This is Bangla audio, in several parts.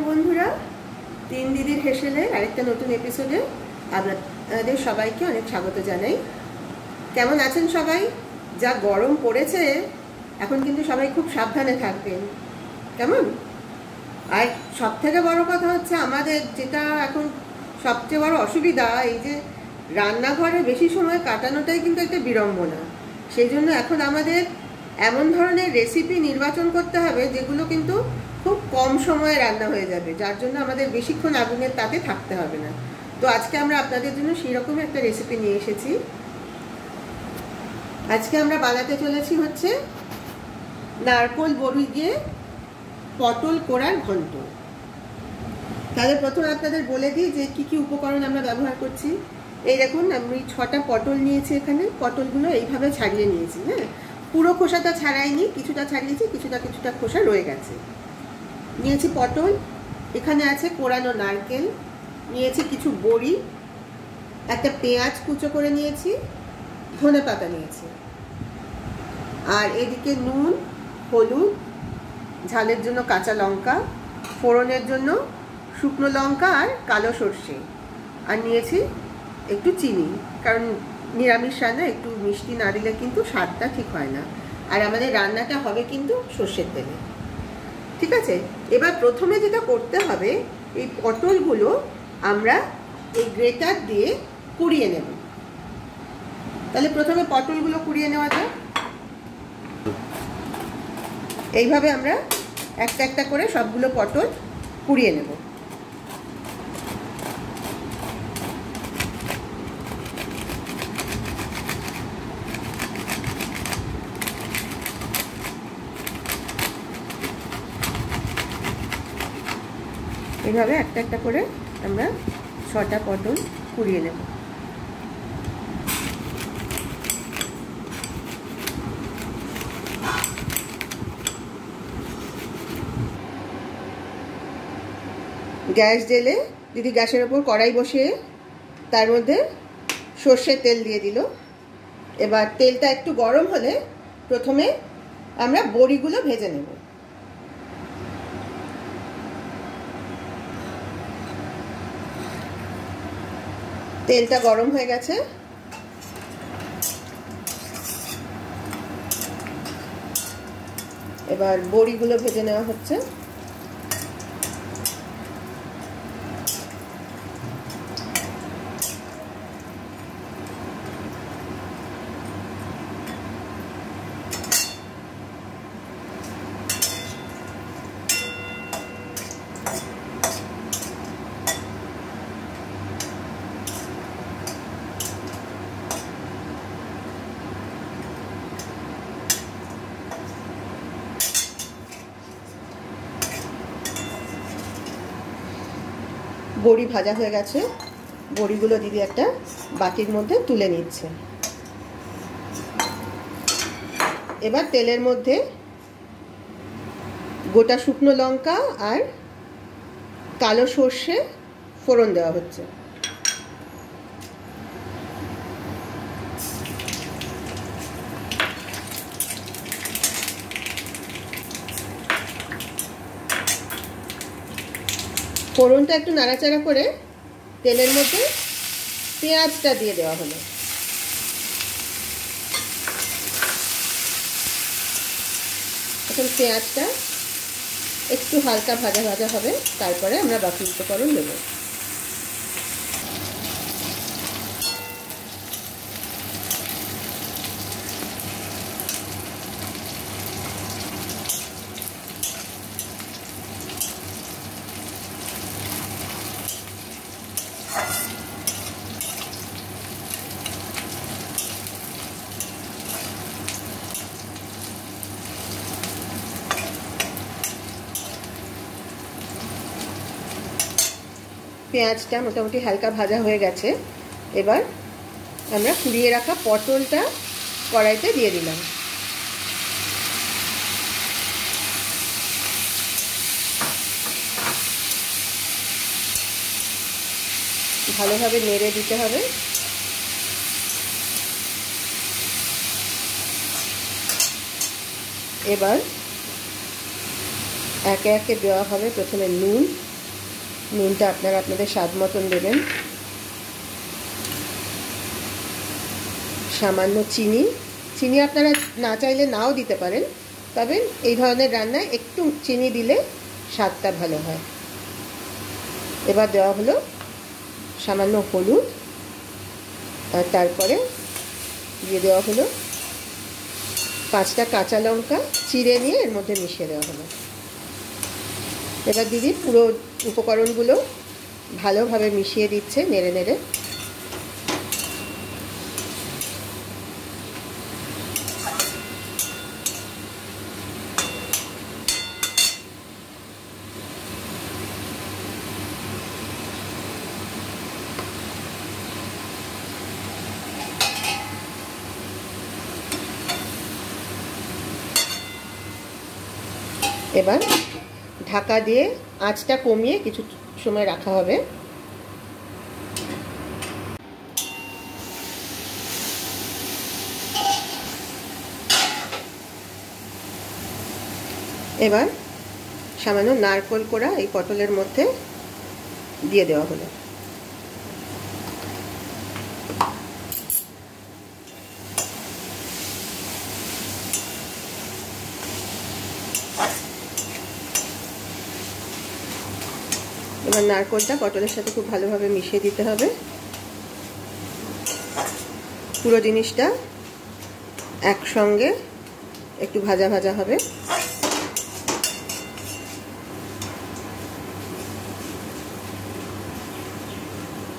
বন্ধুরা, তিন দিদির হেসেলে আরেকটা নতুন এপিসোডে আপনাদের সবাইকে অনেক স্বাগত জানাই। কেমন আছেন সবাই? যা গরম পড়েছে এখন, কিন্তু সবাই খুব সাবধানে থাকবেন, কেমন? আর সব থেকে বড় কথা হচ্ছে, আমাদের যেটা এখন সবচেয়ে বড় অসুবিধা, এই যে রান্নাঘরে বেশি সময় কাটানোটাই কিন্তু একটা বিড়ম্বনা। সেই জন্য এখন আমাদের এমন ধরনের রেসিপি নির্বাচন করতে হবে যেগুলো কিন্তু খুব কম সময়ে রান্না হয়ে যাবে, যার জন্য আমাদের বেশিক্ষণ আগুনের তাতে থাকতে হবে না। তো আজকে আমরা আপনাদের জন্য সেই রকম একটা রেসিপি নিয়ে এসেছি। আজকে আমরা বানাতে চলেছি হচ্ছে নারকোল বড়ি দিয়ে পটল কোড়ার ঘন্ট। তাহলে প্রথমে আপনাদের বলে দিই যে কি কি উপকরণ আমরা ব্যবহার করছি। এই দেখুন, আমি 6টা পটল নিয়েছি। এখানে পটলগুলো এইভাবে ছাড়িয়ে নিয়েছি। হ্যাঁ, পুরো খোসাটা ছাড়াইনি, কিছুটা ছাড়িয়েছি, কিছুটা খোসা রয়ে গেছে। নিয়েছি পটল, এখানে আছে কোড়ানো নারকেল, নিয়েছি কিছু বড়ি, একটা পেঁয়াজ কুচো করে নিয়েছি, ধনেপাতা নিয়েছি, আর এদিকে নুন, হলুদ, ঝালের জন্য কাঁচা লঙ্কা, ফোড়নের জন্য শুকনো লঙ্কা আর কালো সর্ষে, আর নিয়েছি একটু চিনি, কারণ নিরামিষ রান্না একটু মিষ্টি না দিলে কিন্তু স্বাদটা ঠিক হয় না। আর আমাদের রান্নাটা হবে কিন্তু সর্ষের তেলে, ঠিক আছে? এবার প্রথমে যেটা করতে হবে, এই পটলগুলো আমরা এই গ্রেটার দিয়ে কুড়িয়ে নেব। তাহলে প্রথমে পটলগুলো কুড়িয়ে নেওয়া যাক। এইভাবে আমরা একটা একটা করে সবগুলো পটল কুড়িয়ে নেব। এইভাবে একটা একটা করে আমরা 6টা পটল কুড়িয়ে নেব। গ্যাস জেলে দিদি গ্যাসের ওপর কড়াই বসিয়ে তার মধ্যে সর্ষের তেল দিয়ে দিল। এবার তেলটা একটু গরম হলে প্রথমে আমরা বড়িগুলো ভেজে নেব। তেলটা গরম হয়ে গেছে, এবার বড়িগুলো ভেজে নেওয়া হচ্ছে। বড়ি ভাজা হয়ে গেছে, বড়িগুলো দিদি একটা বাটির মধ্যে তুলে নিচ্ছে। এবার তেলের মধ্যে গোটা শুকনো লঙ্কা আর কালো সর্ষে ফোড়ন দেওয়া হচ্ছে। ফোড়নটা একটু নাড়াচাড়া করে তেলের মধ্যে পেঁয়াজটা দিয়ে দেওয়া হলো। এখন পেঁয়াজটা একটু হালকা ভাজা ভাজা হবে, তারপরে আমরা বাকি উপকরণ দেব। পেঁয়াজটা মোটামুটি হালকা ভাজা হয়ে গেছে। এবার আমরা কুড়িয়ে রাখা পটলটা কড়াইতে দিয়ে দিলাম। ভালোভাবে নেড়ে দিতে হবে। এবার একে একে দেওয়া হবে প্রথমে নুন, নুনটা আপনারা আপনাদের স্বাদ মতন দেবেন, সামান্য চিনি, চিনি আপনারা না চাইলে নাও দিতে পারেন, তবে এই ধরনের রান্নায় একটু চিনি দিলে স্বাদটা ভালো হয়। এবার দেওয়া হলো সামান্য হলুদ, আর তারপরে দিয়ে দেওয়া হলো 5টা কাঁচা লঙ্কা চিড়ে নিয়ে এর মধ্যে মিশিয়ে দেওয়া হলো। এবার দিদি পুরো উপকরণগুলো ভালোভাবে মিশিয়ে দিচ্ছে নেড়ে নেড়ে। এবার ঢাকা দিয়ে আঁচটা কমিয়ে কিছু সময় রাখা হবে। এবার সামান্য নারকেল কোড়া এই পটলের মধ্যে দিয়ে দেওয়া হলো। এবার নারকেলটা পটলের সাথে খুব ভালোভাবে মিশিয়ে দিতে হবে। পুরো জিনিসটা একসঙ্গে একটু ভাজা ভাজা হবে।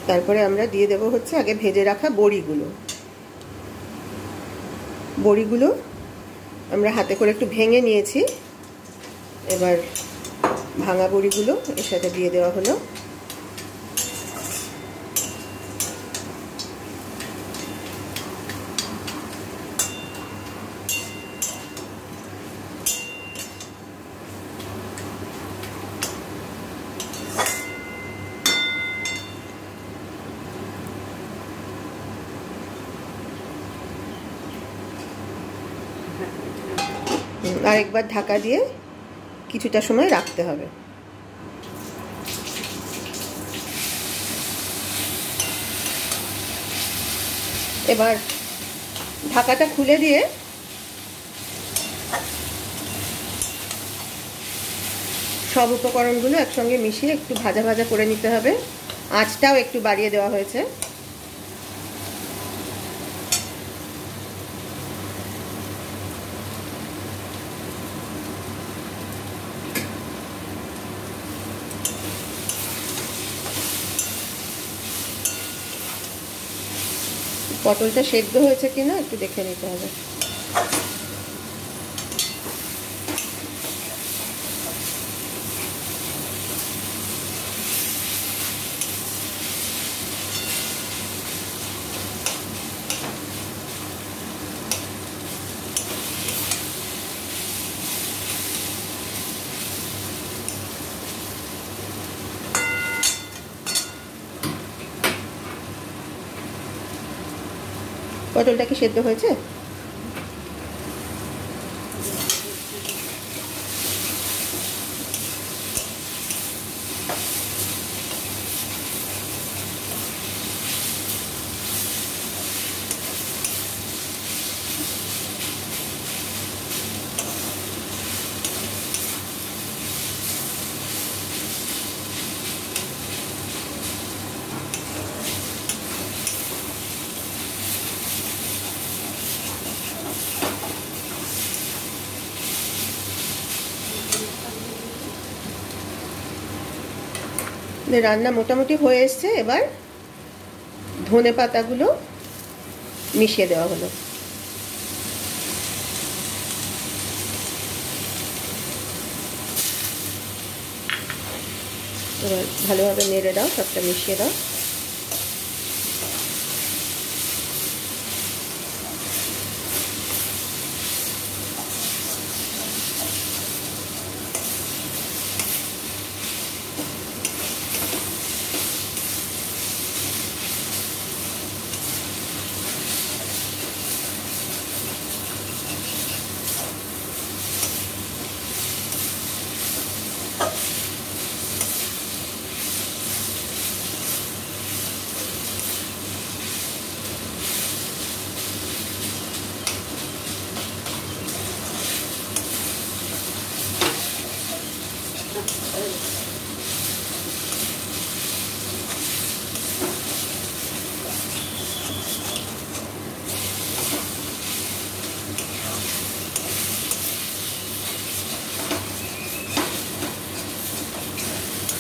তারপরে আমরা দিয়ে দেব হচ্ছে আগে ভেজে রাখা বড়িগুলো। বড়িগুলো আমরা হাতে করে একটু ভেঙে নিয়েছি। এবার ভাঙা বড়িগুলো এর সাথে দিয়ে দেওয়া হলো। আরেকবার ঢাকা দিয়ে কিছুটা সময় রাখতে হবে। এবার ঢাকাটা খুলে দিয়ে সব উপকরণগুলো একসঙ্গে মিশিয়ে একটু ভাজা ভাজা করে নিতে হবে। আঁচটাও একটু বাড়িয়ে দেওয়া হয়েছে। পটলটা সেদ্ধ হয়েছে কিনা একটু দেখে নিতে হবে। পটলটা কি সেদ্ধ হয়েছে? রান্না মোটামুটি হয়ে এসছে। এবার ধনে পাতাগুলো মিশিয়ে দেওয়া হলো। এবার ভালোভাবে নেড়ে দাও, সবটা মিশিয়ে দাও।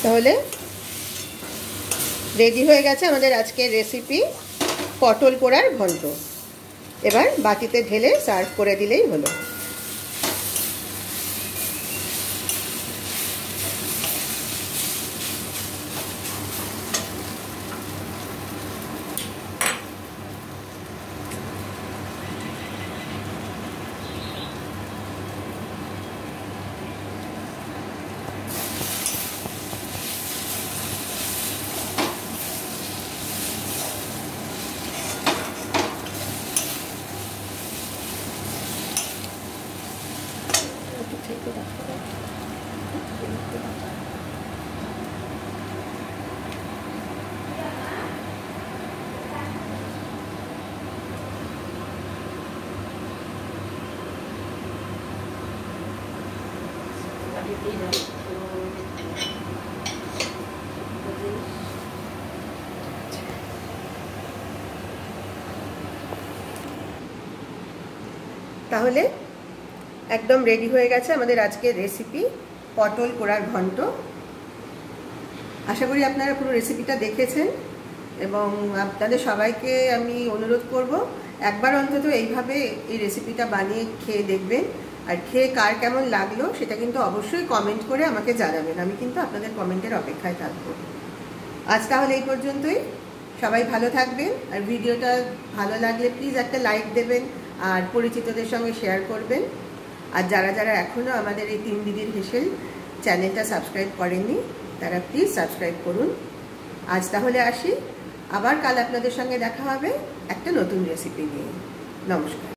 তাহলে রেডি হয়ে গেছে আমাদের আজকের রেসিপি পটল পোড়ার ঘন্ট। এবার বাটিতে ঢেলে সার্ভ করে দিলেই হলো। তাহলে একদম রেডি হয়ে গেছে আমাদের আজকের রেসিপি পটল পোড়ার ঘন্ট। আশা করি আপনারা পুরো রেসিপিটা দেখেছেন এবং আপনাদের সবাইকে আমি অনুরোধ করব একবার অন্তত এইভাবে এই রেসিপিটা বানিয়ে খেয়ে দেখবেন। আর খেয়ে কার কেমন লাগলো সেটা কিন্তু অবশ্যই কমেন্ট করে আমাকে জানাবেন। আমি কিন্তু আপনাদের কমেন্টের অপেক্ষায় থাকবো। আজ তাহলে এই পর্যন্তই। সবাই ভালো থাকবেন। আর ভিডিওটা ভালো লাগলে প্লিজ একটা লাইক দেবেন আর পরিচিতদের সঙ্গে শেয়ার করবেন। আর যারা যারা এখনও আমাদের এই 3 দিদির হেসেল চ্যানেলটা সাবস্ক্রাইব করেননি তারা প্লিজ সাবস্ক্রাইব করুন। আজ তাহলে আসি, আবার কাল আপনাদের সঙ্গে দেখা হবে একটা নতুন রেসিপি নিয়ে। নমস্কার।